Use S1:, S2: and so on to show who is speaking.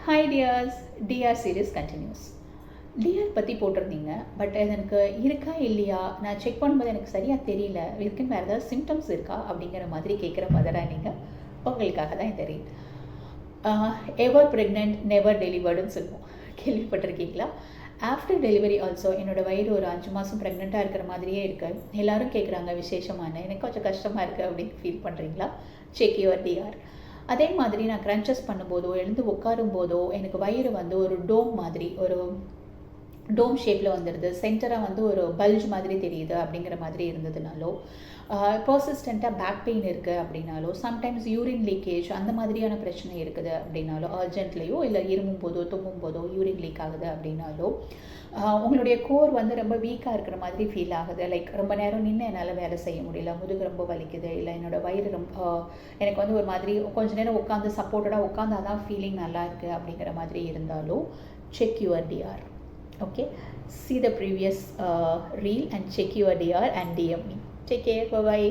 S1: Hi dears, TR series continues. TR பற்றி போட்டிருந்தீங்க, but அது எனக்கு இருக்கா இல்லையா, நான் செக் பண்ணும்போது எனக்கு சரியாக தெரியல, இருக்குன்னு வேறு ஏதாவது சிம்டம்ஸ் இருக்கா அப்படிங்கிற மாதிரி கேட்குற மதரா நீங்கள். உங்களுக்காக தான் தெரியும். எவர் ப்ரெக்னென்ட் நெவர் டெலிவர்டுன்னு சொல்லுவோம், கேள்விப்பட்டிருக்கீங்களா? ஆஃப்டர் டெலிவரி ஆல்சோ என்னோடய வயிறு ஒரு 5 மாதம் ப்ரெக்னெண்ட்டாக இருக்கிற மாதிரியே இருக்குது. எல்லோரும் கேட்குறாங்க விசேஷமான, எனக்கு கொஞ்சம் கஷ்டமாக இருக்குது அப்படின்னு ஃபீல் பண்ணுறீங்களா? Check your TR. அதே மாதிரி நான் க்ரன்ச்சஸ் பண்ணும்போதோ எழுந்து உட்காரும் போதோ எனக்கு வயிறு வந்து ஒரு டோம் மாதிரி, ஒரு டோம் ஷேப்பில் வந்துடுது, சென்டராக வந்து ஒரு பல்ஜ் மாதிரி தெரியுது அப்படிங்கிற மாதிரி இருந்ததுனாலோ, பர்சிஸ்டண்ட்டாக பேக் பெயின் இருக்குது அப்படின்னாலோ, சம்டைம்ஸ் யூரின் லீக்கேஜ் அந்த மாதிரியான பிரச்சனை இருக்குது அப்படின்னாலோ, அர்ஜென்ட்லேயோ இல்லை இருமும் போதோ தும்மும் போதோ யூரின் லீக் ஆகுது அப்படின்னாலோ, உங்களுடைய கோர் வந்து ரொம்ப வீக்காக இருக்கிற மாதிரி ஃபீல் ஆகுது, லைக் ரொம்ப நேரம் நின்று என்னால் வேலை செய்ய முடியல, முதுகு ரொம்ப வலிக்குது, இல்லை என்னோடய வயிறு ரொம்ப எனக்கு வந்து ஒரு மாதிரி கொஞ்சம் நேரம் உட்காந்து சப்போர்ட்டடாக உட்காந்தா தான் ஃபீலிங் நல்லா இருக்குது அப்படிங்கிற மாதிரி இருந்தாலோ, check your TR. Okay, see the previous reel and check your DR and DM me. Take care, bye bye.